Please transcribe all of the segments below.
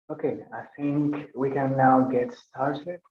Okay, I think we can now get started.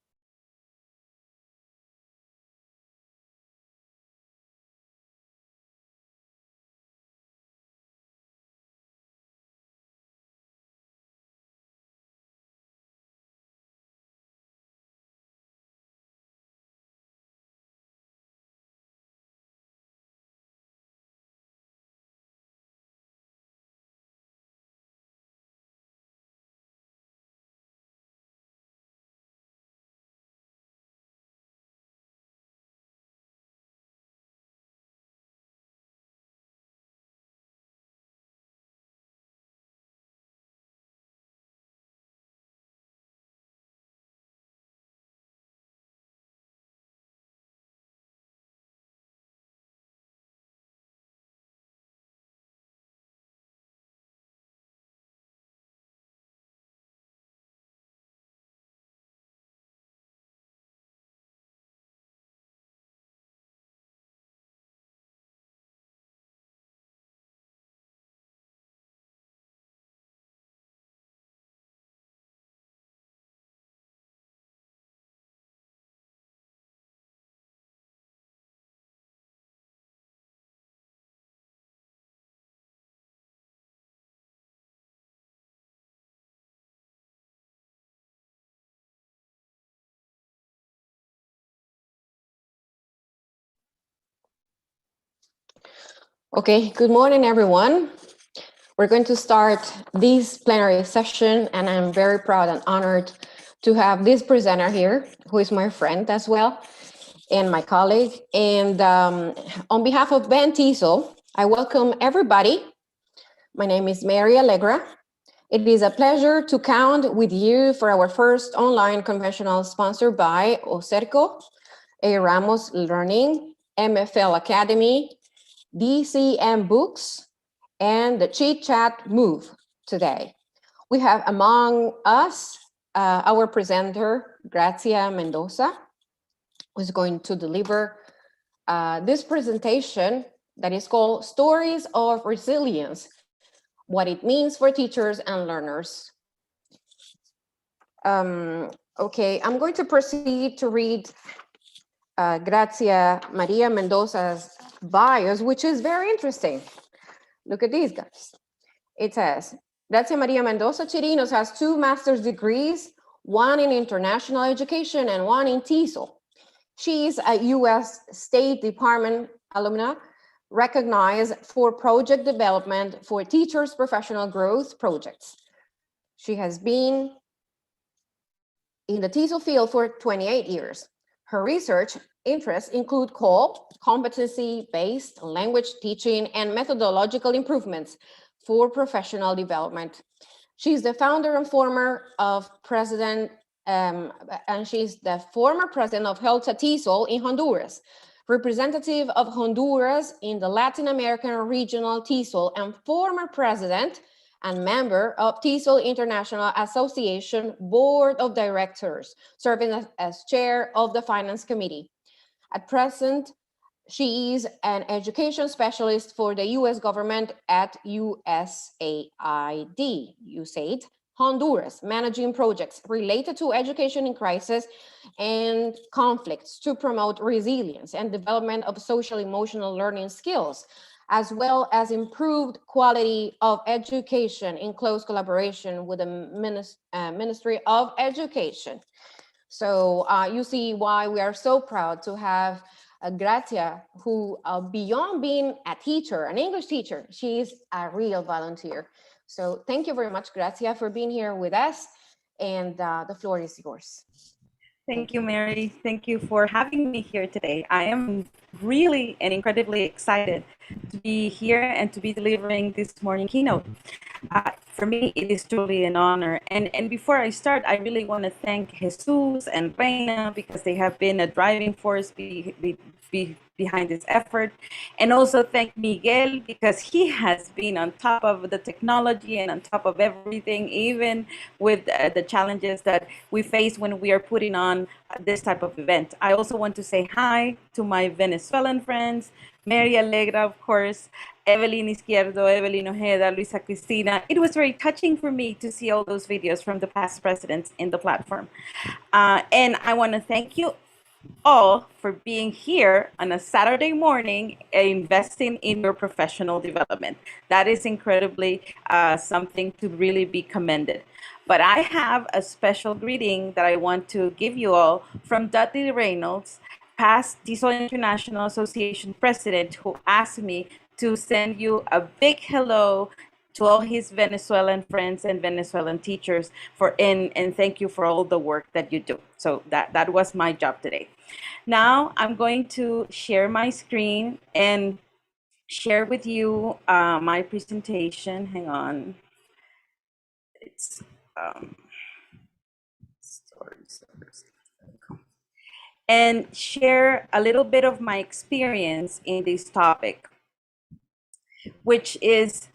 Okay, good morning, everyone. We're going to start this plenary session, and I'm very proud and honored to have this presenter here, who is my friend as well, and my colleague. And on behalf of Ben Teasel, I welcome everybody. My name is Mary Allegra. It is a pleasure to count with you for our first online conventional sponsored by OCERCO, A. Ramos Learning, MFL Academy, DCM Books, and the Chit Chat Move today. We have among us our presenter, Gracia Mendoza, who's going to deliver this presentation that is called Stories of Resilience, What It Means for Teachers and Learners. Okay, I'm going to proceed to read Gracia Maria Mendoza's bios, which is very interesting. Look at these guys. It says, Gracia Maria Mendoza Chirinos has 2 master's degrees, one in international education and one in TESOL. She is a U.S. State Department alumna, recognized for project development for teachers' professional growth projects. She has been in the TESOL field for 28 years. Her research interests include competency-based language teaching and methodological improvements for professional development. She's the founder and she's the former president of Helta TESOL in Honduras, representative of Honduras in the Latin American Regional TESOL, and former president and member of TESOL International Association Board of Directors, serving as chair of the Finance Committee. At present, she is an education specialist for the U.S. government at USAID, Honduras, managing projects related to education in crisis and conflicts to promote resilience and development of social-emotional learning skills, as well as improved quality of education in close collaboration with the Ministry of Education. So you see why we are so proud to have Gracia, who beyond being a teacher, an English teacher, she is a real volunteer. So thank you very much, Gracia, for being here with us, and the floor is yours. Thank you, Mary. Thank you for having me here today. I am really and incredibly excited to be here and to be delivering this morning keynote. For me, it is truly an honor. And before I start, I really want to thank Jesus and Reina, because they have been a driving force behind this effort. And also thank Miguel, because he has been on top of the technology and on top of everything, even with the challenges that we face when we are putting on this type of event. I also want to say hi to my Venezuelan friends, Mary Allegra, of course, Evelyn Izquierdo, Evelyn Ojeda, Luisa Cristina. It was very touching for me to see all those videos from the past presidents in the platform. And I want to thank you all for being here on a Saturday morning and investing in your professional development. That is incredibly something to really be commended. But I have a special greeting that I want to give you all from Dudley Reynolds, past Diesel International Association president, who asked me to send you a big hello to all his Venezuelan friends and Venezuelan teachers and thank you for all the work that you do. So that was my job today. Now I'm going to share my screen and share with you my presentation. Hang on. It's stories. And share a little bit of my experience in this topic, which is,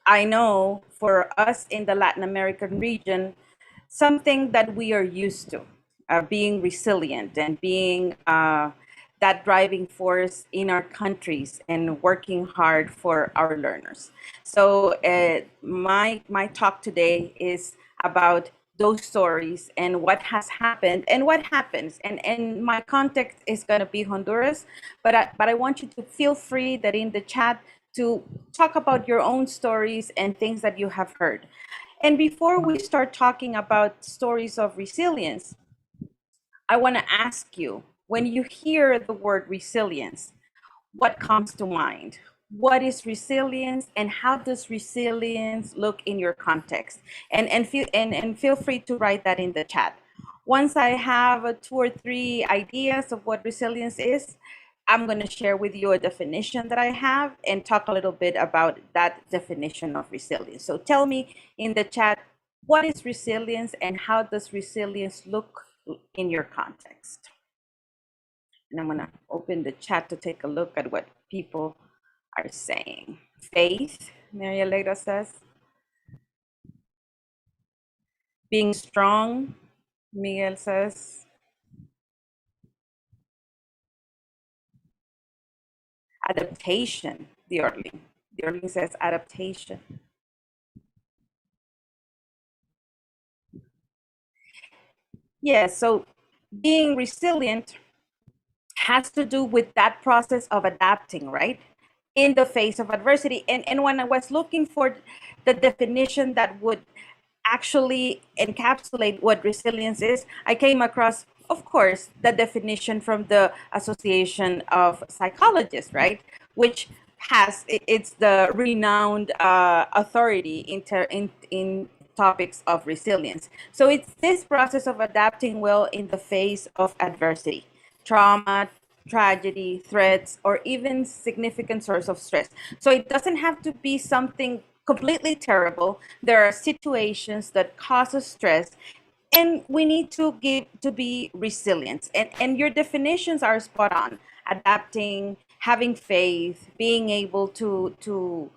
I know, for us in the Latin American region, something that we are used to, being resilient and being that driving force in our countries and working hard for our learners. So my talk today is about those stories and what has happened and what happens. And my context is going to be Honduras, but I want you to feel free that in the chat to talk about your own stories and things that you have heard. And before we start talking about stories of resilience, I want to ask you, when you hear the word resilience, what comes to mind? What is resilience and how does resilience look in your context? And feel free to write that in the chat. Once I have 2 or 3 ideas of what resilience is, I'm going to share with you a definition that I have and talk a little bit about that definition of resilience. So tell me in the chat, what is resilience and how does resilience look in your context? And I'm going to open the chat to take a look at what people are saying. Faith, Maria Alegra says. Being strong, Miguel says. Adaptation, Diorling. Diorling says adaptation. Yeah, so being resilient has to do with that process of adapting, right? In the face of adversity. And when I was looking for the definition that would actually encapsulate what resilience is, I came across, of course, the definition from the Association of Psychologists, right? Which it's the renowned authority in topics of resilience. So it's this process of adapting well in the face of adversity, trauma, tragedy, threats, or even significant source of stress. So it doesn't have to be something completely terrible. There are situations that cause us stress, and we need to be resilient. And your definitions are spot on. Adapting, having faith, being able to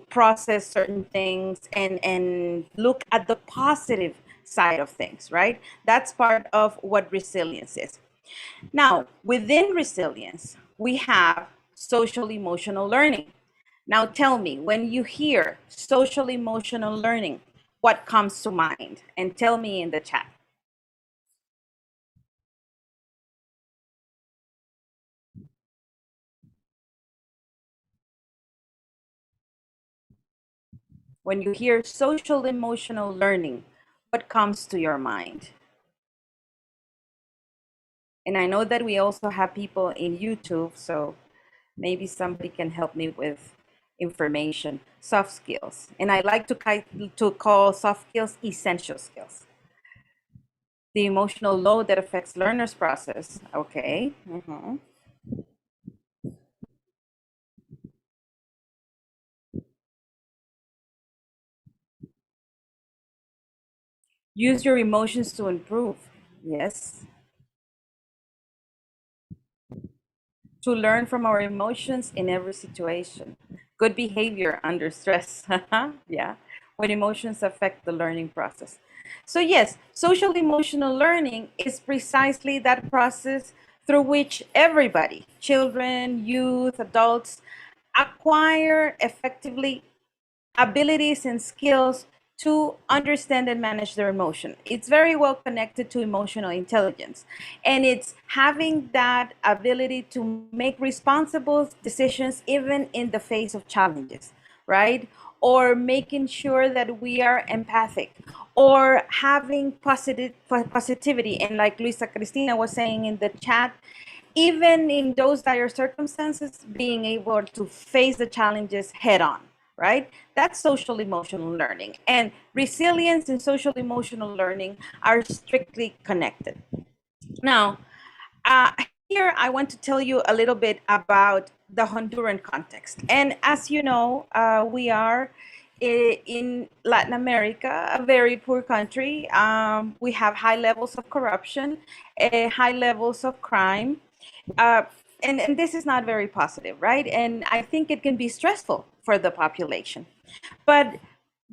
process certain things and look at the positive side of things, right? That's part of what resilience is. Now, within resilience, we have social emotional learning. Now tell me, when you hear social emotional learning, what comes to mind? And tell me in the chat. When you hear social emotional learning, what comes to your mind? And I know that we also have people in YouTube, so maybe somebody can help me with information. Soft skills. And I like to call soft skills essential skills. The emotional load that affects learners' process. Okay. Use your emotions to improve. Yes. To learn from our emotions in every situation. Good behavior under stress. Yeah. When emotions affect the learning process. So yes, social emotional learning is precisely that process through which everybody, children, youth, adults, acquire effectively abilities and skills to understand and manage their emotion. It's very well connected to emotional intelligence. And it's having that ability to make responsible decisions even in the face of challenges, right? Or making sure that we are empathic, or having positivity. And like Luisa Cristina was saying in the chat, even in those dire circumstances, being able to face the challenges head on, right? That's social emotional learning. And resilience and social emotional learning are strictly connected. Now, here I want to tell you a little bit about the Honduran context. And as you know, we are in Latin America, a very poor country. We have high levels of corruption, high levels of crime. Uh, and this is not very positive, right? And I think it can be stressful for the population. But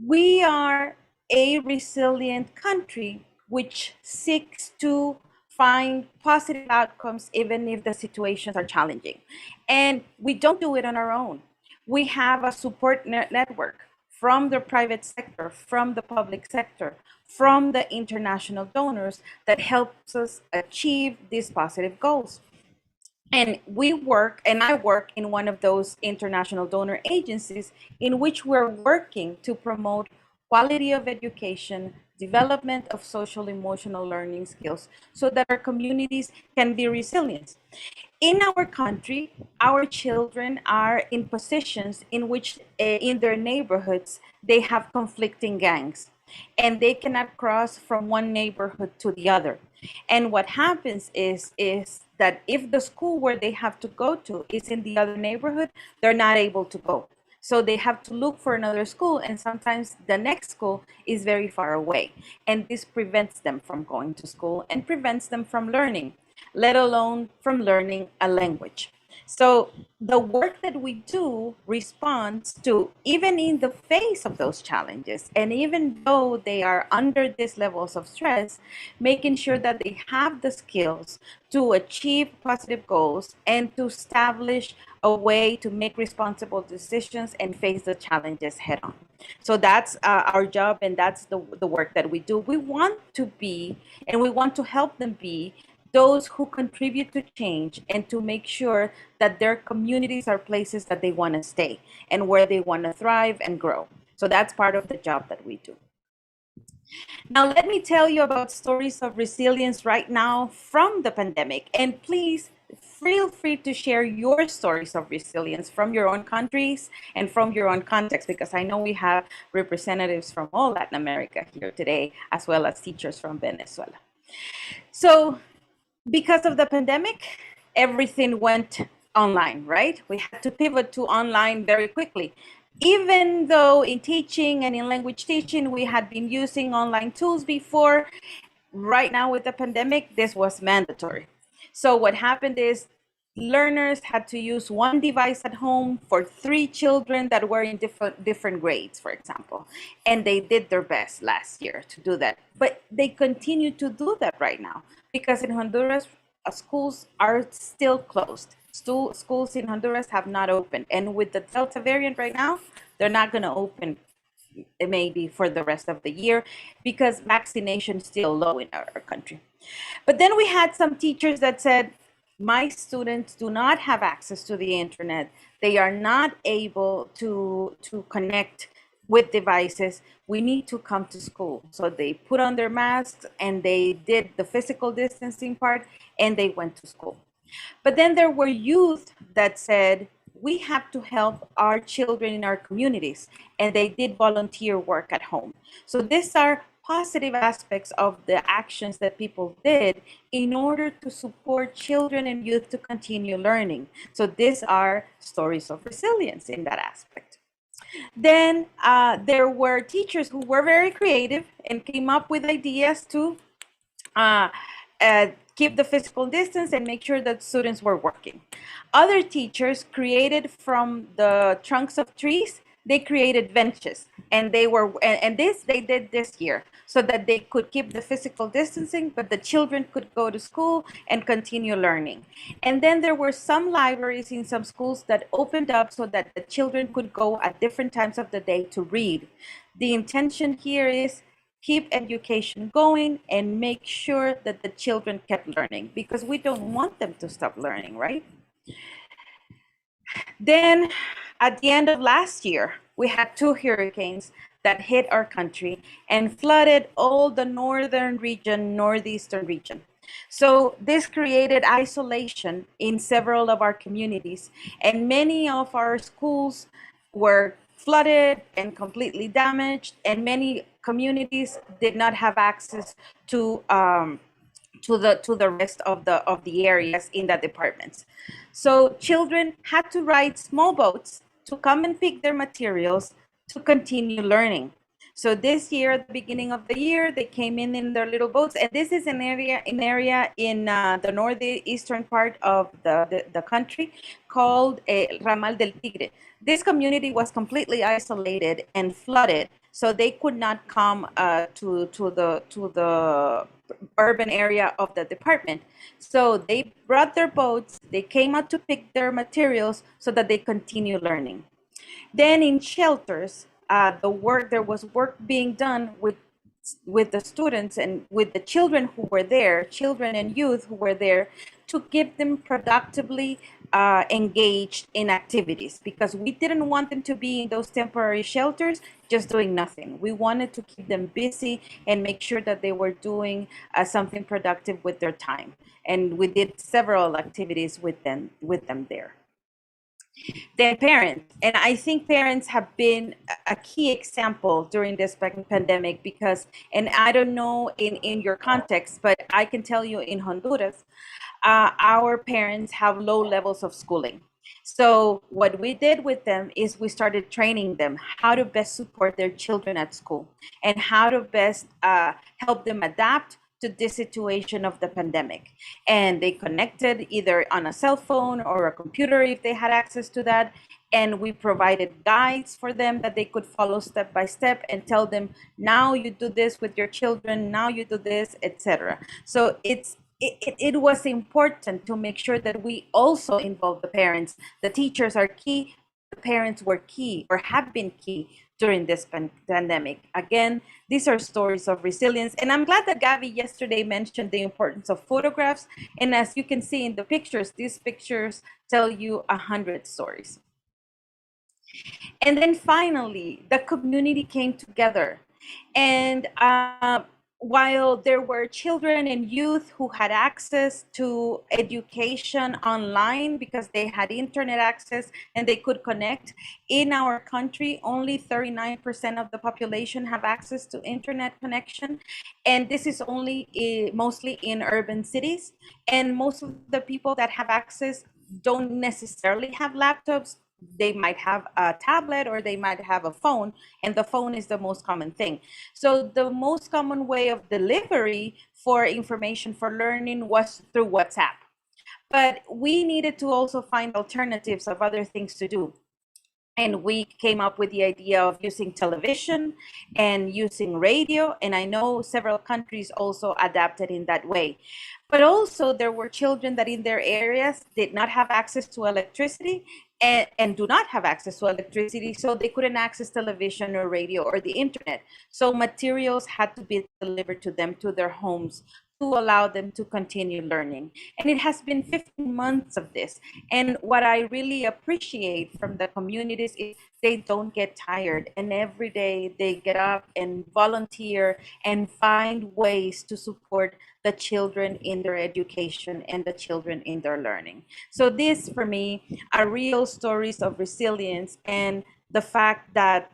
we are a resilient country which seeks to find positive outcomes even if the situations are challenging. And we don't do it on our own. We have a support network from the private sector, from the public sector, from the international donors that helps us achieve these positive goals. And I work in one of those international donor agencies in which we're working to promote quality of education, development of social emotional learning skills, so that our communities can be resilient. In our country, our children are in positions in which, in their neighborhoods, they have conflicting gangs and they cannot cross from one neighborhood to the other. And what happens is that if the school where they have to go to is in the other neighborhood, they're not able to go. So they have to look for another school, and sometimes the next school is very far away. And this prevents them from going to school and prevents them from learning, let alone from learning a language. So the work that we do responds to, even in the face of those challenges, and even though they are under these levels of stress, making sure that they have the skills to achieve positive goals and to establish a way to make responsible decisions and face the challenges head on. So that's our job, and that's the work that we do. We want to be, and we want to help them be, those who contribute to change and to make sure that their communities are places that they want to stay and where they want to thrive and grow. So that's part of the job that we do. Now, let me tell you about stories of resilience right now from the pandemic. And please feel free to share your stories of resilience from your own countries and from your own context, because I know we have representatives from all Latin America here today, as well as teachers from Venezuela. So, because of the pandemic, everything went online, right? We had to pivot to online very quickly. Even though in teaching and in language teaching, we had been using online tools before, right now with the pandemic, this was mandatory. So what happened is learners had to use one device at home for 3 children that were in different grades, for example. And they did their best last year to do that. But they continue to do that right now, because in Honduras, schools are still closed. Schools in Honduras have not opened. And with the Delta variant right now, they're not going to open maybe for the rest of the year, because vaccination is still low in our country. But then we had some teachers that said, my students do not have access to the internet. They are not able to connect with devices. We need to come to school. So they put on their masks and they did the physical distancing part and they went to school. But then there were youth that said, we have to help our children in our communities, and they did volunteer work at home. So these are positive aspects of the actions that people did in order to support children and youth to continue learning. So these are stories of resilience in that aspect. Then there were teachers who were very creative and came up with ideas to keep the physical distance and make sure that students were working. Other teachers created from the trunks of trees they created benches, and they did this year so that they could keep the physical distancing, but the children could go to school and continue learning. And then there were some libraries in some schools that opened up so that the children could go at different times of the day to read. The intention here is keep education going and make sure that the children kept learning, because we don't want them to stop learning, right? Then at the end of last year, we had two hurricanes that hit our country and flooded all the northern region, northeastern region. So this created isolation in several of our communities, and many of our schools were flooded and completely damaged, and many communities did not have access to the rest of the areas in the departments. So children had to ride small boats to come and pick their materials to continue learning. So this year, at the beginning of the year, they came in their little boats, and this is an area in the northeastern part of the country called Ramal del Tigre. This community was completely isolated and flooded, so they could not come to the urban area of the department. So they brought their boats, they came out to pick their materials so that they continue learning. Then in shelters, there was work being done with the students and with the children who were there, children and youth who were there, to keep them productively engaged in activities, because we didn't want them to be in those temporary shelters just doing nothing. We wanted to keep them busy and make sure that they were doing something productive with their time. And we did several activities with them there. Then parents, and I think parents have been a key example during this pandemic, because, and I don't know in your context, but I can tell you in Honduras, our parents have low levels of schooling. So what we did with them is we started training them how to best support their children at school and how to best help them adapt to this situation of the pandemic. And they connected either on a cell phone or a computer if they had access to that. And we provided guides for them that they could follow step by step and tell them, now you do this with your children, now you do this, etc. So it was important to make sure that we also involve the parents. The teachers are key, the parents were key or have been key during this pandemic. Again, these are stories of resilience. And I'm glad that Gabby yesterday mentioned the importance of photographs. And as you can see in the pictures, these pictures tell you 100 stories. And then finally, the community came together. And while there were children and youth who had access to education online because they had internet access and they could connect, in our country, only 39% of the population have access to internet connection. And this is only mostly in urban cities. And most of the people that have access don't necessarily have laptops. They might have a tablet or they might have a phone, and the phone is the most common thing. So the most common way of delivery for information for learning was through WhatsApp. But we needed to also find alternatives of other things to do. And we came up with the idea of using television and using radio. And I know several countries also adapted in that way. But also there were children that in their areas did not have access to electricity and do not have access to electricity, so they couldn't access television or radio or the internet. So materials had to be delivered to them, to their homes, to allow them to continue learning. And it has been 15 months of this. And what I really appreciate from the communities is they don't get tired. And every day they get up and volunteer and find ways to support the children in their education and the children in their learning. So this, for me, are real stories of resilience and the fact that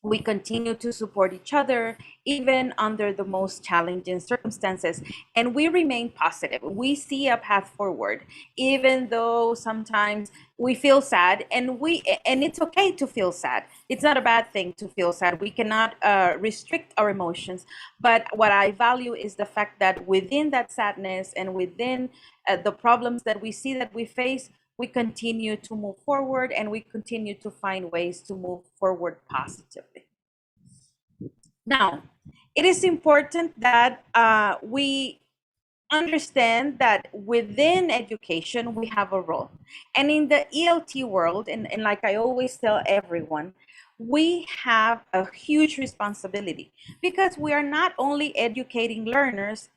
we continue to support each other, even under the most challenging circumstances. And we remain positive. We see a path forward, even though sometimes we feel sad, and it's okay to feel sad. It's not a bad thing to feel sad. We cannot restrict our emotions. But what I value is the fact that within that sadness and within the problems that we see that we face, we continue to move forward and we continue to find ways to move forward positively. Now, it is important that we understand that within education, we have a role. And in the ELT world, and like I always tell everyone, we have a huge responsibility because we are not only educating learners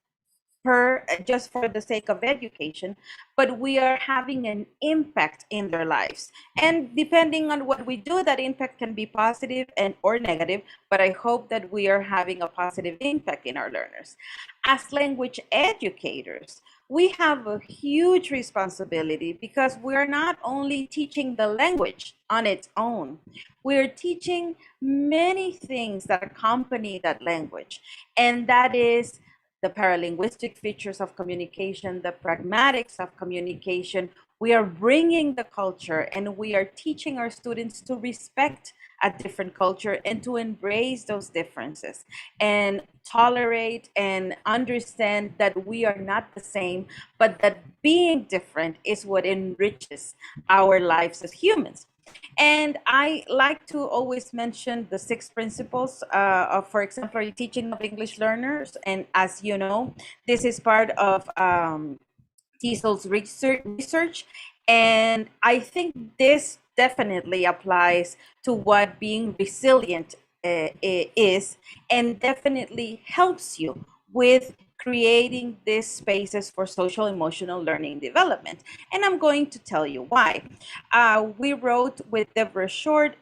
just for the sake of education, but we are having an impact in their lives. And depending on what we do, that impact can be positive and or negative, but I hope that we are having a positive impact in our learners. As language educators, we have a huge responsibility because we're not only teaching the language on its own, we're teaching many things that accompany that language, and that is the paralinguistic features of communication, the pragmatics of communication. We are bringing the culture and we are teaching our students to respect a different culture and to embrace those differences and tolerate and understand that we are not the same, but that being different is what enriches our lives as humans. And I like to always mention the 6 principles of, for example, teaching of English learners. And as you know, this is part of TESOL's research. And I think this definitely applies to what being resilient is, and definitely helps you with creating these spaces for social emotional learning development. And I'm going to tell you why. We wrote with Deborah Short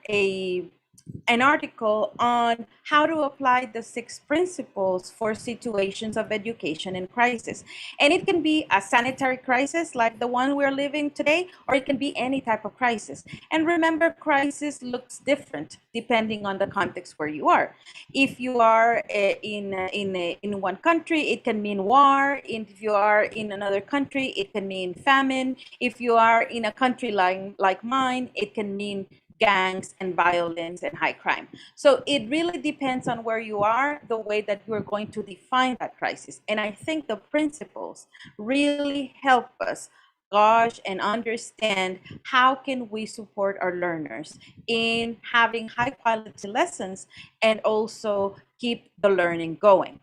an article on how to apply the 6 principles for situations of education in crisis. And it can be a sanitary crisis like the one we're living today, or it can be any type of crisis. And remember, crisis looks different depending on the context where you are. If you are in one country, it can mean war. If you are in another country, it can mean famine. If you are in a country like mine, it can mean gangs and violence and high crime. So it really depends on where you are, the way that you're going to define that crisis. And I think the principles really help us gauge and understand how can we support our learners in having high quality lessons and also keep the learning going.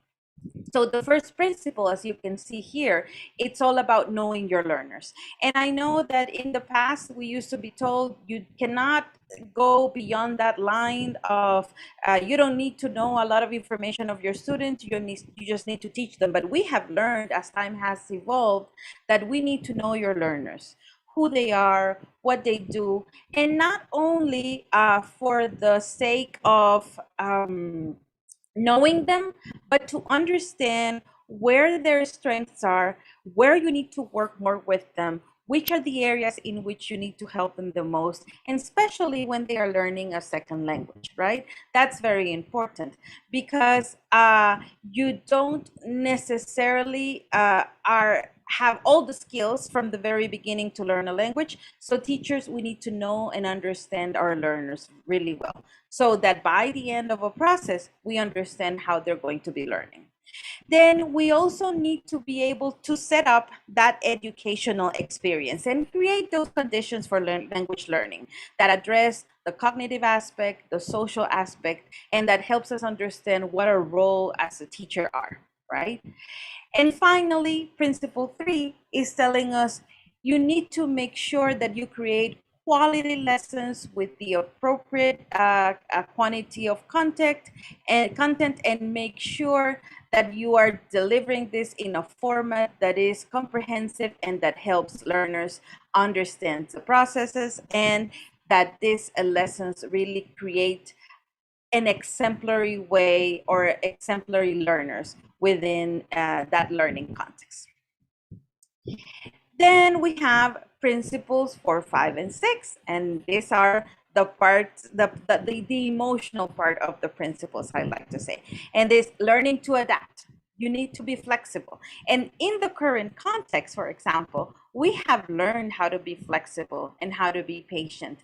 So the first principle, as you can see here, it's all about knowing your learners. And I know that in the past, we used to be told you cannot go beyond that line of you don't need to know a lot of information of your students, you just need to teach them. But we have learned as time has evolved that we need to know your learners, who they are, what they do, and not only for the sake of knowing them, but to understand where their strengths are, where you need to work more with them, which are the areas in which you need to help them the most, and especially when they are learning a second language, right? That's very important because you don't necessarily have all the skills from the very beginning to learn a language. So teachers, we need to know and understand our learners really well, so that by the end of a process, we understand how they're going to be learning. Then we also need to be able to set up that educational experience and create those conditions for language learning that address the cognitive aspect, the social aspect, and that helps us understand what our role as a teacher are, right? And finally, principle 3 is telling us you need to make sure that you create quality lessons with the appropriate quantity of content and make sure that you are delivering this in a format that is comprehensive and that helps learners understand the processes, and that these lessons really create an exemplary way or exemplary learners within that learning context. Then we have principles 4, 5, and 6, and these are the parts, the emotional part of the principles, I like to say. And this learning to adapt. You need to be flexible. And in the current context, for example, we have learned how to be flexible and how to be patient.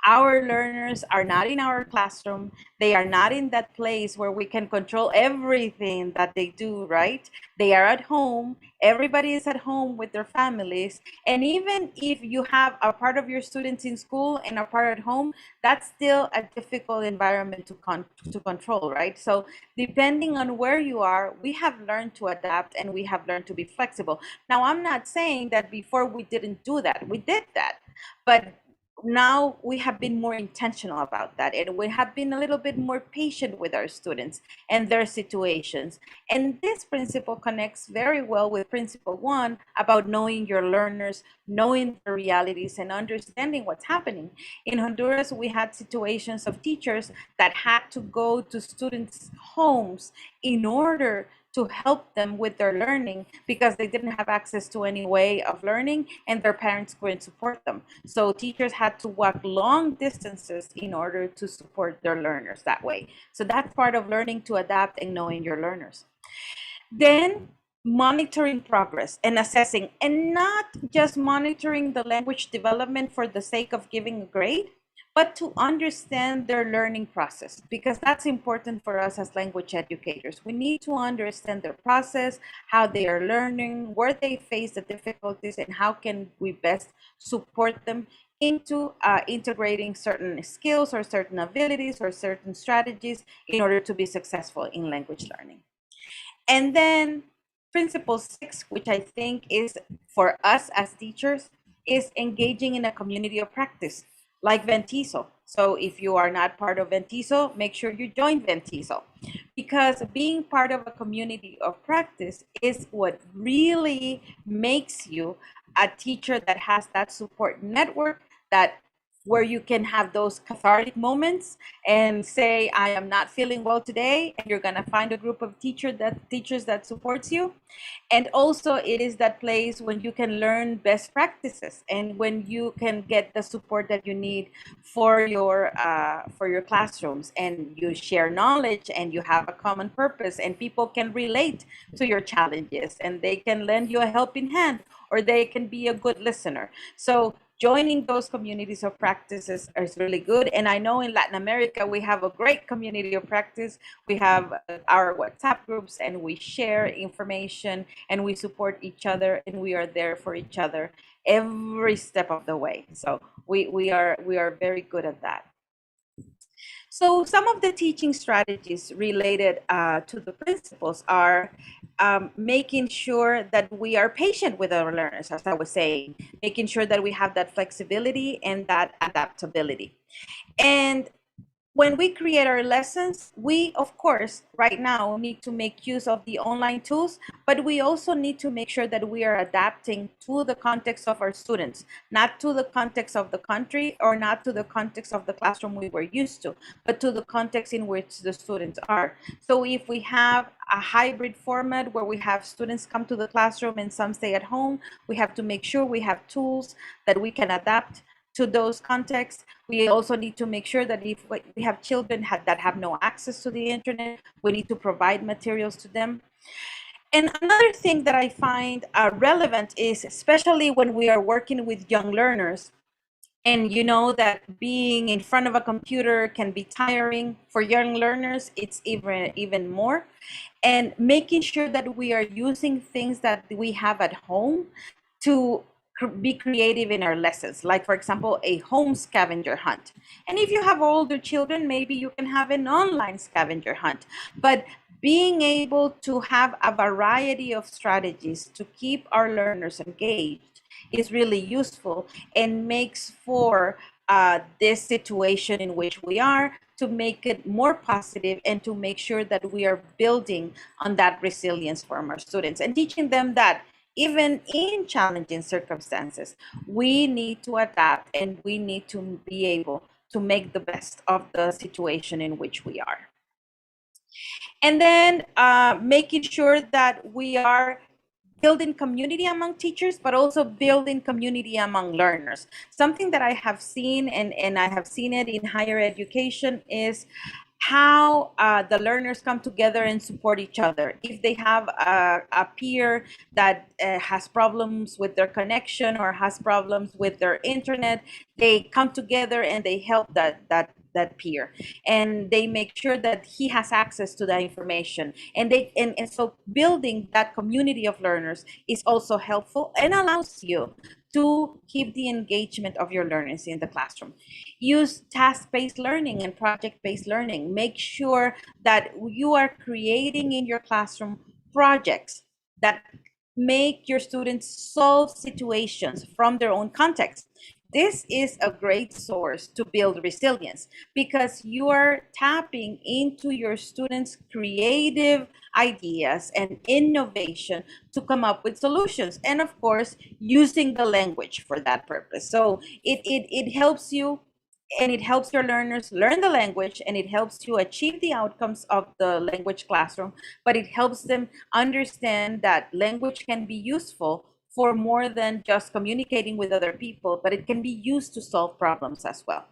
Our learners are not in our classroom. They are not in that place where we can control everything that they do, right? They are at home. Everybody is at home with their families. And even if you have a part of your students in school and a part at home, that's still a difficult environment to control, right? So depending on where you are, we have learned to adapt and we have learned to be flexible. Now, I'm not saying that before we didn't do that. We did that. But now we have been more intentional about that, and we have been a little bit more patient with our students and their situations. And this principle connects very well with principle 1 about knowing your learners, knowing the realities, and understanding what's happening. In Honduras, we had situations of teachers that had to go to students' homes in order to help them with their learning because they didn't have access to any way of learning and their parents couldn't support them. So teachers had to walk long distances in order to support their learners that way. So that's part of learning to adapt and knowing your learners. Then monitoring progress and assessing, and not just monitoring the language development for the sake of giving a grade, but to understand their learning process, because that's important for us as language educators. We need to understand their process, how they are learning, where they face the difficulties, and how can we best support them into integrating certain skills or certain abilities or certain strategies in order to be successful in language learning. And then principle 6, which I think is for us as teachers, is engaging in a community of practice like Ventiso. So if you are not part of Ventiso, make sure you join Ventiso, because being part of a community of practice is what really makes you a teacher that has that support network, that where you can have those cathartic moments and say, I am not feeling well today, and you're going to find a group of teachers that supports you. And also it is that place when you can learn best practices and when you can get the support that you need for your classrooms, and you share knowledge and you have a common purpose, and people can relate to your challenges and they can lend you a helping hand, or they can be a good listener. So joining those communities of practices is really good. And I know in Latin America, we have a great community of practice. We have our WhatsApp groups, and we share information and we support each other, and we are there for each other every step of the way. So we are very good at that. So some of the teaching strategies related to the principles are making sure that we are patient with our learners, as I was saying, making sure that we have that flexibility and that adaptability. And when we create our lessons, we, of course, right now need to make use of the online tools, but we also need to make sure that we are adapting to the context of our students, not to the context of the country or not to the context of the classroom we were used to, but to the context in which the students are. So if we have a hybrid format where we have students come to the classroom and some stay at home, we have to make sure we have tools that we can adapt to those contexts. We also need to make sure that if we have children that have no access to the internet, we need to provide materials to them. And another thing that I find relevant is, especially when we are working with young learners, and you know that being in front of a computer can be tiring. For young learners, it's even more. And making sure that we are using things that we have at home to be creative in our lessons, like for example a home scavenger hunt. And if you have older children, maybe you can have an online scavenger hunt. But being able to have a variety of strategies to keep our learners engaged is really useful and makes for this situation in which we are, to make it more positive and to make sure that we are building on that resilience from our students and teaching them that even in challenging circumstances, we need to adapt and we need to be able to make the best of the situation in which we are. And then making sure that we are building community among teachers, but also building community among learners. Something that I have seen, and I have seen it in higher education, is how the learners come together and support each other. If they have a peer that has problems with their connection or has problems with their internet, they come together and they help that peer, and they make sure that he has access to that information, and so building that community of learners is also helpful and allows you to keep the engagement of your learners in the classroom. Use task-based learning and project-based learning. Make sure that you are creating in your classroom projects that make your students solve situations from their own context. This is a great source to build resilience because you are tapping into your students' creative ideas and innovation to come up with solutions. And of course, using the language for that purpose. So it helps you, and it helps your learners learn the language, and it helps you achieve the outcomes of the language classroom, but it helps them understand that language can be useful for more than just communicating with other people, but it can be used to solve problems as well.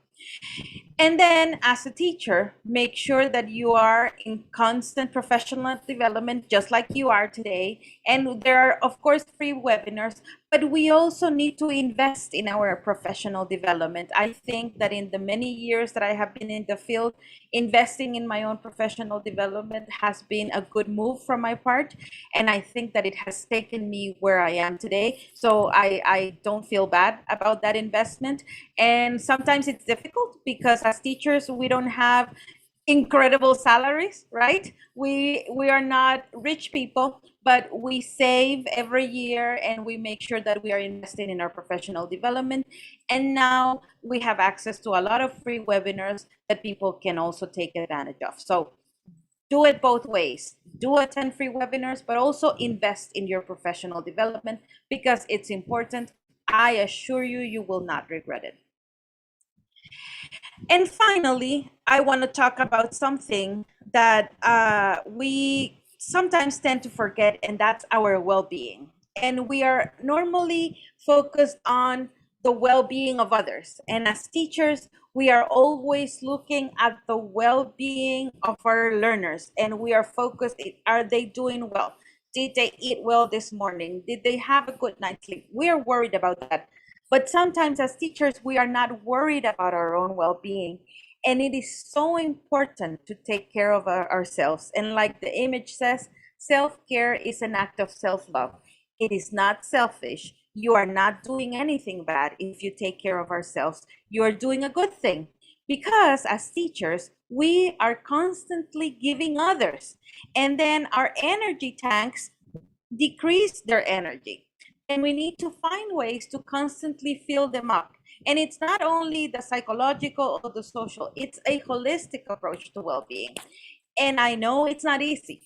And then as a teacher, make sure that you are in constant professional development, just like you are today. And there are, of course, free webinars, but we also need to invest in our professional development. I think that in the many years that I have been in the field, investing in my own professional development has been a good move from my part. And I think that it has taken me where I am today. So I don't feel bad about that investment. And sometimes it's difficult because as teachers, we don't have incredible salaries, right? We are not rich people, but we save every year and we make sure that we are investing in our professional development. And now we have access to a lot of free webinars that people can also take advantage of. So do it both ways. Do attend free webinars, but also invest in your professional development because it's important. I assure you, you will not regret it. And finally, I want to talk about something that we sometimes tend to forget, and that's our well-being. And we are normally focused on the well-being of others. And as teachers, we are always looking at the well-being of our learners, and we are focused, are they doing well? Did they eat well this morning? Did they have a good night's sleep? We are worried about that. But sometimes as teachers, we are not worried about our own well-being. And it is so important to take care of ourselves. And like the image says, self-care is an act of self-love. It is not selfish. You are not doing anything bad if you take care of ourselves. You are doing a good thing. Because as teachers, we are constantly giving others. And then our energy tanks decrease their energy. And we need to find ways to constantly fill them up. And it's not only the psychological or the social, it's a holistic approach to well-being. And I know it's not easy.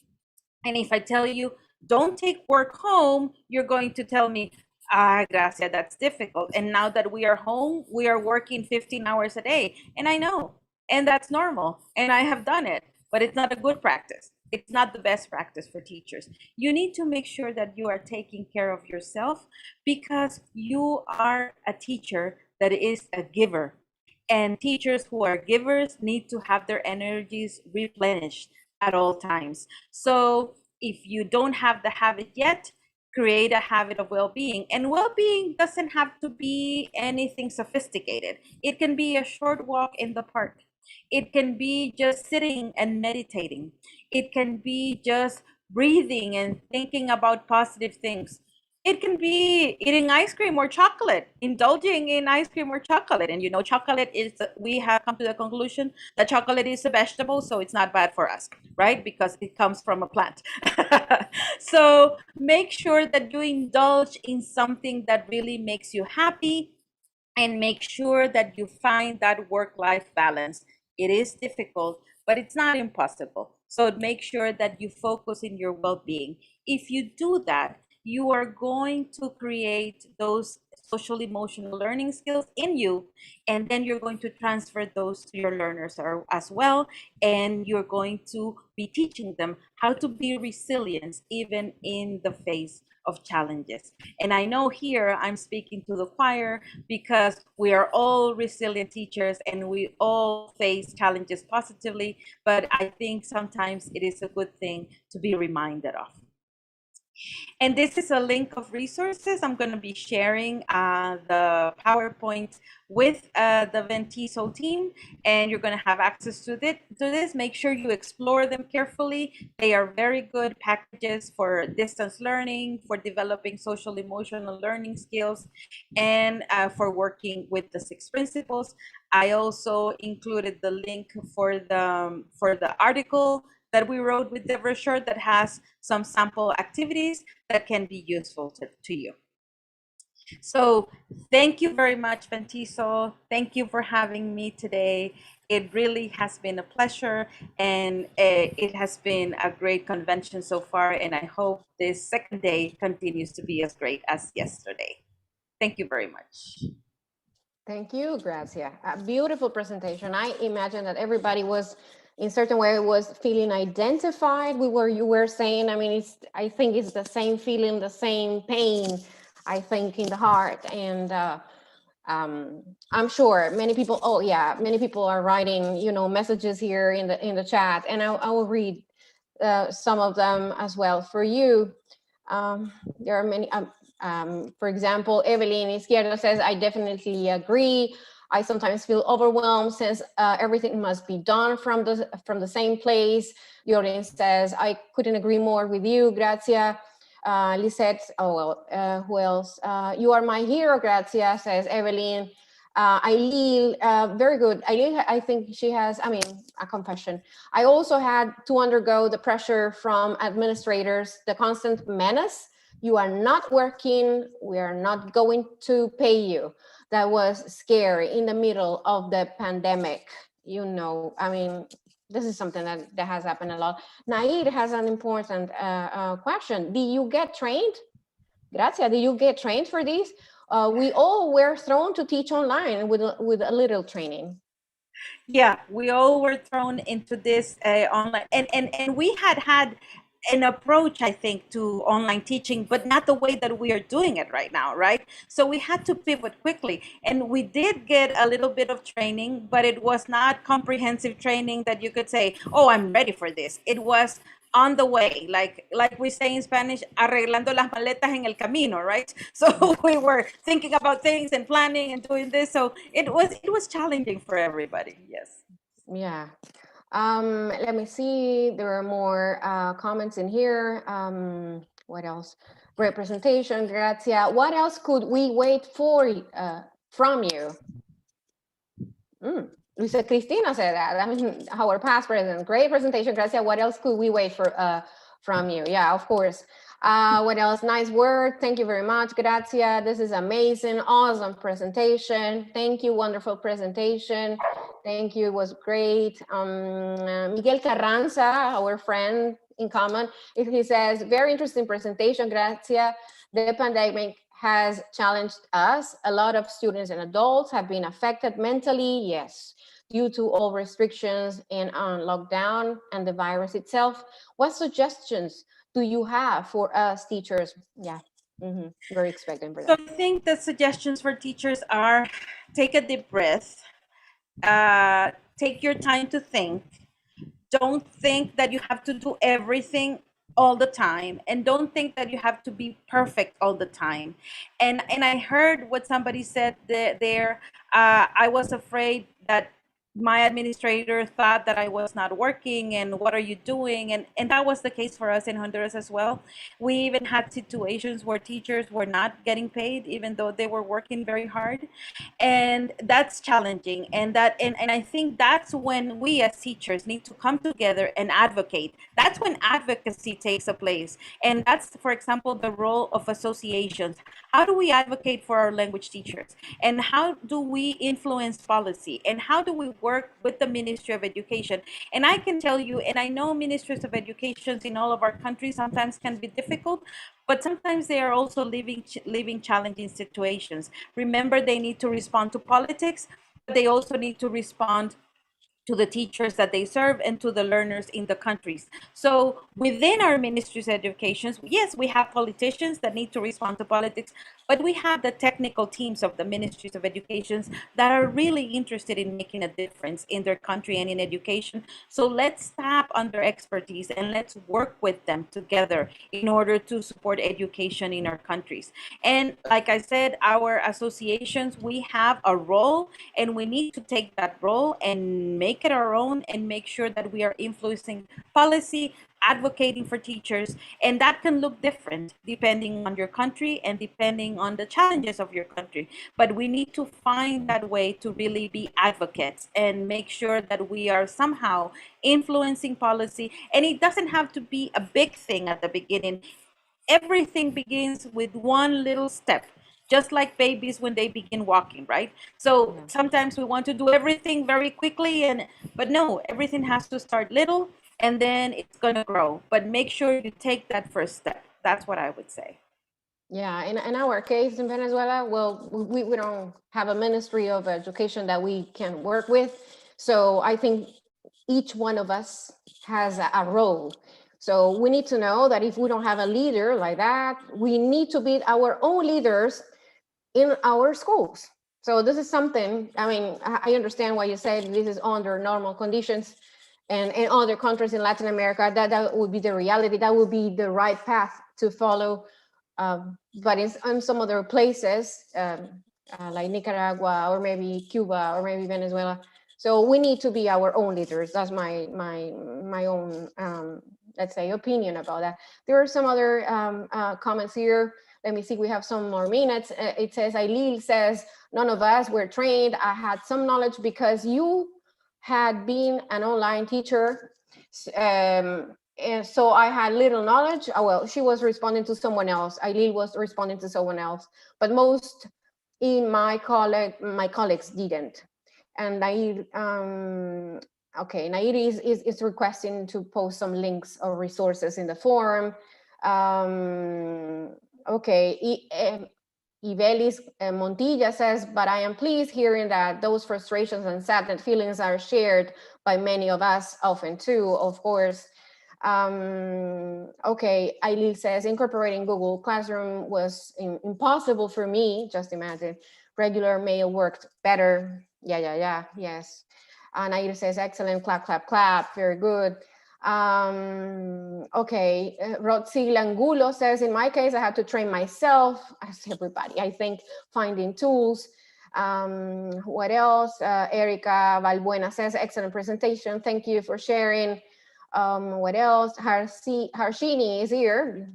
And if I tell you, don't take work home, you're going to tell me, Gracia, that's difficult. And now that we are home, we are working 15 hours a day. And I know, and that's normal. And I have done it, but it's not a good practice. It's not the best practice for teachers. You need to make sure that you are taking care of yourself because you are a teacher that is a giver. And teachers who are givers need to have their energies replenished at all times. So if you don't have the habit yet, create a habit of well-being. And well-being doesn't have to be anything sophisticated. It can be a short walk in the park. It can be just sitting and meditating. It can be just breathing and thinking about positive things. It can be eating ice cream or chocolate, indulging in ice cream or chocolate. And you know, chocolate is, we have come to the conclusion that chocolate is a vegetable, so it's not bad for us, right? Because it comes from a plant. So make sure that you indulge in something that really makes you happy, and make sure that you find that work-life balance. It is difficult, but it's not impossible. So make sure that you focus in your well-being. If you do that, you are going to create those social emotional learning skills in you, and then you're going to transfer those to your learners as well, and you're going to be teaching them how to be resilient even in the face of challenges. And I know here I'm speaking to the choir because we are all resilient teachers and we all face challenges positively, but I think sometimes it is a good thing to be reminded of. And this is a link of resources. I'm going to be sharing the PowerPoint with the Ventiso team, and you're going to have access to this. Make sure you explore them carefully. They are very good packages for distance learning, for developing social emotional learning skills, and for working with the 6 principles. I also included the link for the article that we wrote with the brochure that has some sample activities that can be useful to you. So thank you very much, Ventiso. Thank you for having me today. It really has been a pleasure, and it has been a great convention so far, and I hope this second day continues to be as great as yesterday. Thank you very much. Thank you, Grazia. A beautiful presentation. I imagine that everybody was, in certain way, was feeling identified with what you were saying. I mean, I think it's the same feeling, the same pain, I think, in the heart. And I'm sure many people, many people are writing, messages here in the chat, and I will read some of them as well for you. There are many. For example, Evelyn Izquierdo says, I definitely agree. I sometimes feel overwhelmed since everything must be done from the same place. Yorin says, I couldn't agree more with you, Grazia. Lisette, who else? You are my hero, Grazia, says Evelyn. Eileen, very good. Eileen, I think she has, a confession. I also had to undergo the pressure from administrators, the constant menace. You are not working, we are not going to pay you. That was scary in the middle of the pandemic. This is something that has happened a lot. Nair has an important question. Did you get trained? Grazia, did you get trained for this? We all were thrown to teach online with a little training. Yeah, we all were thrown into this online, and we had an approach, I think, to online teaching, but not the way that we are doing it right now, right? So we had to pivot quickly, and we did get a little bit of training, but it was not comprehensive training that you could say, oh, I'm ready for this. It was on the way, like we say in Spanish, arreglando las maletas en el camino, right? So we were thinking about things and planning and doing this. So it was challenging for everybody. Yes. Yeah. Let me see. There are more comments in here. What else? Great presentation, Grazia. What else could we wait for from you? Luisa Cristina said that. I mean, our past president. Great presentation, Grazia. What else could we wait for from you? Yeah, of course. What else? Nice work. Thank you very much, Grazia. This is amazing. Awesome presentation. Thank you. Wonderful presentation. Thank you. It was great. Miguel Carranza, our friend in common, he says, very interesting presentation, Grazia. The pandemic has challenged us. A lot of students and adults have been affected mentally, yes, due to all restrictions and lockdown and the virus itself. What suggestions do you have for us teachers? Yeah, very expecting for that. So I think the suggestions for teachers are take a deep breath, take your time to think. Don't think that you have to do everything all the time, and don't think that you have to be perfect all the time. And I heard what somebody said there. I was afraid that my administrator thought that I was not working, and what are you doing? And that was the case for us in Honduras as well. We even had situations where teachers were not getting paid, even though they were working very hard. And that's challenging. And I think that's when we as teachers need to come together and advocate. That's when advocacy takes a place. And that's, for example, the role of associations. How do we advocate for our language teachers? And how do we influence policy? And how do we work with the Ministry of Education? And I can tell you, and I know ministries of education in all of our countries sometimes can be difficult, but sometimes they are also living challenging situations. Remember, they need to respond to politics, but they also need to respond to the teachers that they serve, and to the learners in the countries. So within our ministries of education, yes, we have politicians that need to respond to politics, but we have the technical teams of the ministries of education that are really interested in making a difference in their country and in education. So let's tap on their expertise and let's work with them together in order to support education in our countries. And like I said, our associations, we have a role, and we need to take that role and make it our own and make sure that we are influencing policy, advocating for teachers, and that can look different depending on your country and depending on the challenges of your country. But we need to find that way to really be advocates and make sure that we are somehow influencing policy. And it doesn't have to be a big thing at the beginning. Everything begins with one little step, just like babies when they begin walking, right? So sometimes we want to do everything very quickly, but no, everything has to start little, and then it's going to grow. But make sure you take that first step. That's what I would say. Yeah, in our case in Venezuela, well, we don't have a ministry of education that we can work with. So I think each one of us has a role. So we need to know that if we don't have a leader like that, we need to be our own leaders in our schools. So this is something, I mean, I understand why you say this is under normal conditions, and in other countries in Latin America, that would be the reality, that would be the right path to follow. But in some other places, like Nicaragua, or maybe Cuba, or maybe Venezuela, so we need to be our own leaders. That's my own, let's say, opinion about that. There are some other comments here. Let me see, we have some more minutes. It says, Ailil says, none of us were trained. I had some knowledge because you had been an online teacher. And so I had little knowledge. Oh, well, she was responding to someone else. Ailil was responding to someone else, but most in my colleagues didn't. And Nair, okay, Nair is requesting to post some links or resources in the forum. Okay, Ibelis Montilla says, but I am pleased hearing that those frustrations and sadness feelings are shared by many of us often too, of course. Okay, Ailil says, incorporating Google Classroom was impossible for me, just imagine. Regular mail worked better. Yeah, yes. And Ailil says, excellent, clap, clap, clap, very good. Okay, Rotzil Angulo says, in my case, I had to train myself, as everybody, I think, finding tools. What else? Erica Valbuena says, excellent presentation, thank you for sharing. What else? Harshini is here.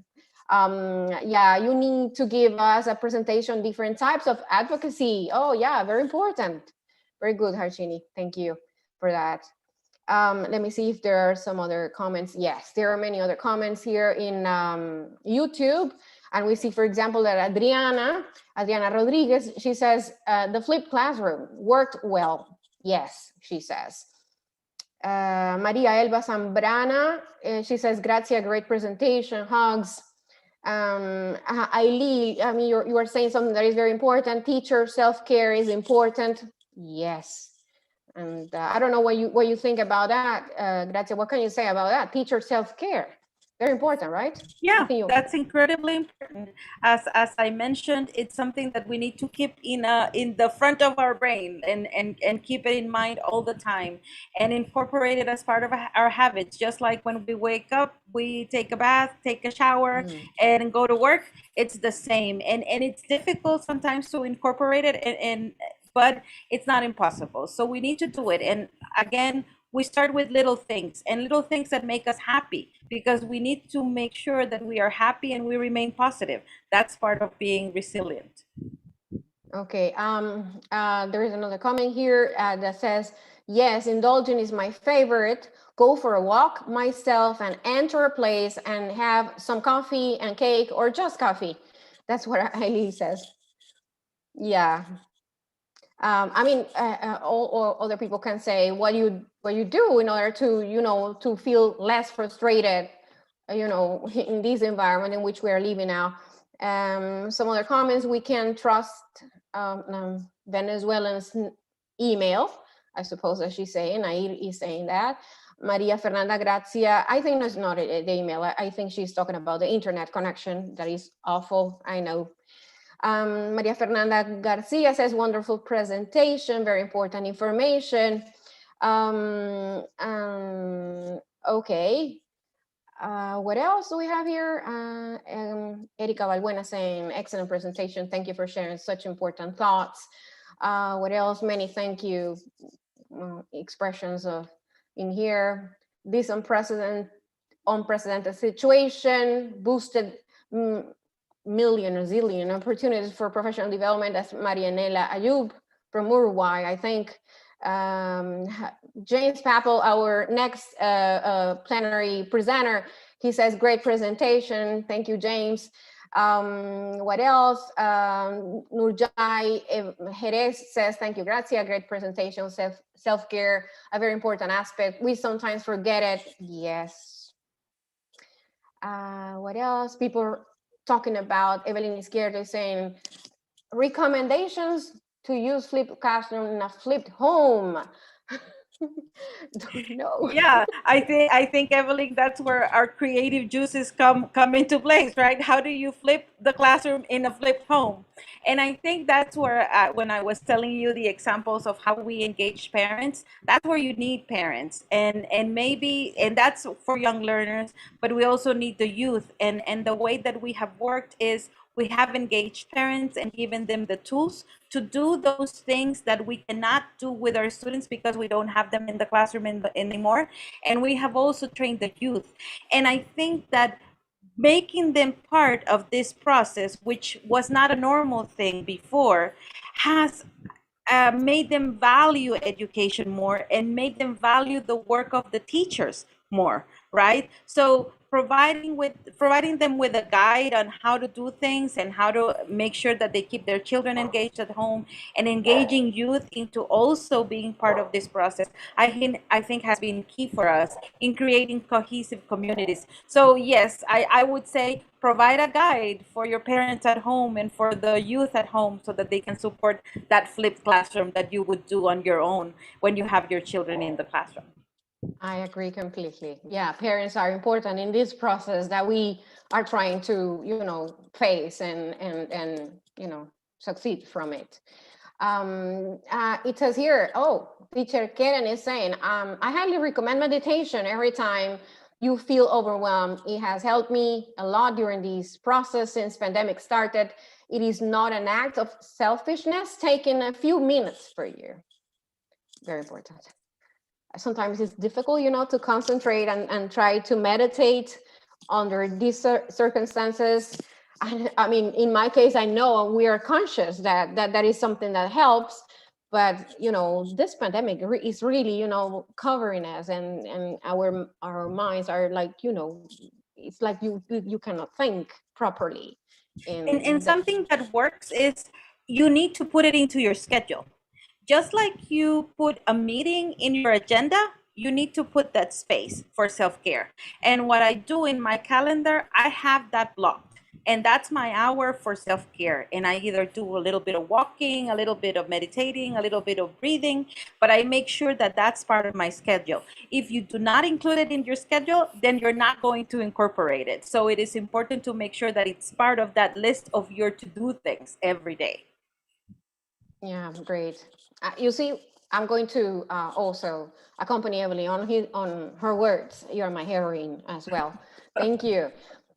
Yeah, you need to give us a presentation, different types of advocacy. Oh yeah, very important. Very good, Harshini, thank you for that. Let me see if there are some other comments. Yes, there are many other comments here in YouTube. And we see, for example, that Adriana Rodriguez, she says, the flipped classroom worked well. Yes, she says. Maria Elba Zambrana, she says, gracias, great presentation, hugs. Ailil, I mean, you are saying something that is very important. Teacher self-care is important. Yes. And I don't know what you think about that, Gracia. What can you say about that? Teacher self-care, very important, right? Yeah, that's incredibly important. As I mentioned, it's something that we need to keep in the front of our brain and keep it in mind all the time and incorporate it as part of our habits. Just like when we wake up, we take a bath, take a shower, and go to work. It's the same, and it's difficult sometimes to incorporate it, but it's not impossible. So we need to do it. And again, we start with little things and little things that make us happy, because we need to make sure that we are happy and we remain positive. That's part of being resilient. Okay, there is another comment here that says, yes, indulging is my favorite. Go for a walk myself and enter a place and have some coffee and cake, or just coffee. That's what Ailil says. Yeah. I mean, all other people can say what you do in order to, to feel less frustrated, in this environment in which we are living now. Some other comments: we can trust Venezuelans' email. I suppose that she's saying, Nair is saying that. Maria Fernanda Grazia, I think that's not the email. I think she's talking about the internet connection. That is awful, I know. Maria Fernanda Garcia says, wonderful presentation, very important information. Okay. What else do we have here? Erika Valbuena saying, excellent presentation. Thank you for sharing such important thoughts. What else? Many thank you expressions of in here. This unprecedented situation boosted million or zillion opportunities for professional development. That's Marianela Ayub from Uruguay, I think. James Papel, our next plenary presenter, he says, great presentation. Thank you, James. What else? Nurjai Jerez says, thank you, Grazia, great presentation. Self-care, a very important aspect. We sometimes forget it. Yes. What else? People talking about, Evelyn Izquierdo saying, recommendations to use flipped classroom in a flipped home. Don't know. Yeah, I think Evelyn, that's where our creative juices come into place, right? How do you flip the classroom in a flipped home? And I think that's where when I was telling you the examples of how we engage parents, that's where you need parents, and maybe, and that's for young learners, but we also need the youth, and the way that we have worked is we have engaged parents and given them the tools to do those things that we cannot do with our students because we don't have them in the classroom anymore. And we have also trained the youth. And I think that making them part of this process, which was not a normal thing before, has made them value education more and made them value the work of the teachers more, right? So providing them with a guide on how to do things and how to make sure that they keep their children engaged at home, and engaging youth into also being part of this process, I think has been key for us in creating cohesive communities. So yes, I would say provide a guide for your parents at home and for the youth at home so that they can support that flipped classroom that you would do on your own when you have your children in the classroom. I agree completely. Yeah, parents are important in this process that we are trying to, face and succeed from it. It says here, teacher Karen is saying, I highly recommend meditation every time you feel overwhelmed. It has helped me a lot during this process since pandemic started. It is not an act of selfishness, taking a few minutes per year. Very important. Sometimes it's difficult, to concentrate and try to meditate under these circumstances. I mean, in my case, I know we are conscious that is something that helps, but this pandemic is really, covering us, and our minds are like, it's like you cannot think properly. And something that works is you need to put it into your schedule. Just like you put a meeting in your agenda, you need to put that space for self-care. And what I do in my calendar, I have that blocked. And that's my hour for self-care. And I either do a little bit of walking, a little bit of meditating, a little bit of breathing, but I make sure that that's part of my schedule. If you do not include it in your schedule, then you're not going to incorporate it. So it is important to make sure that it's part of that list of your to-do things every day. Yeah, great. You see, I'm going to also accompany Emily on her words. You're my heroine as well. Thank you.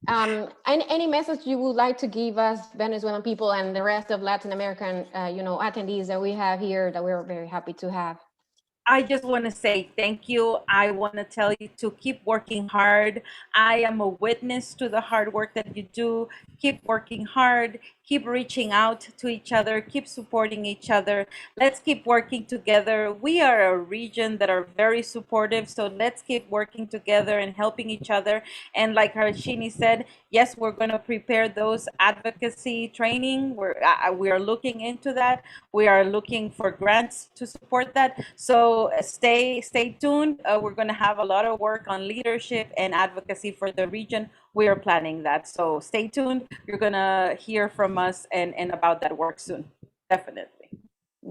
Any message you would like to give us, Venezuelan people and the rest of Latin American, attendees that we have here that we're very happy to have? I just want to say thank you. I want to tell you to keep working hard. I am a witness to the hard work that you do. Keep working hard. Keep reaching out to each other. Keep supporting each other. Let's keep working together. We are a region that are very supportive, so let's keep working together and helping each other. And like Harshini said, yes, we're going to prepare those advocacy training. We are looking into that. We are looking for grants to support that. So stay tuned. We're going to have a lot of work on leadership and advocacy for the region. We are planning that. So stay tuned. You're going to hear from us and about that work soon. Definitely.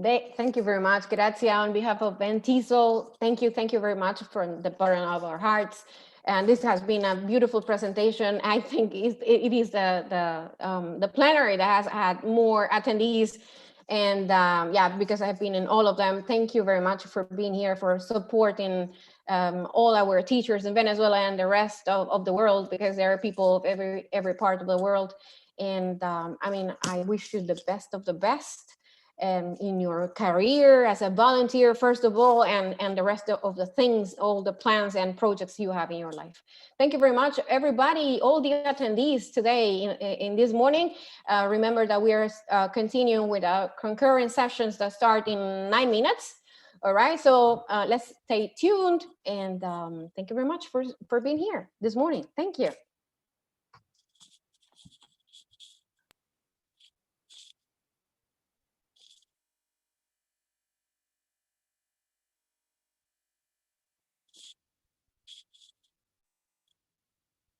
Thank you very much. Grazie on behalf of Ben Teasel. Thank you very much from the bottom of our hearts. And this has been a beautiful presentation. I think it is the plenary that has had more attendees. And yeah, because I've been in all of them. Thank you very much for being here, for supporting all our teachers in Venezuela and the rest of the world, because there are people of every part of the world. And I mean, I wish you the best of the best in your career as a volunteer, first of all, and the rest of the things, all the plans and projects you have in your life. Thank you very much, everybody, all the attendees today in this morning. Remember that we are continuing with our concurrent sessions that start in 9 minutes. All right, so let's stay tuned, and thank you very much for being here this morning. Thank you.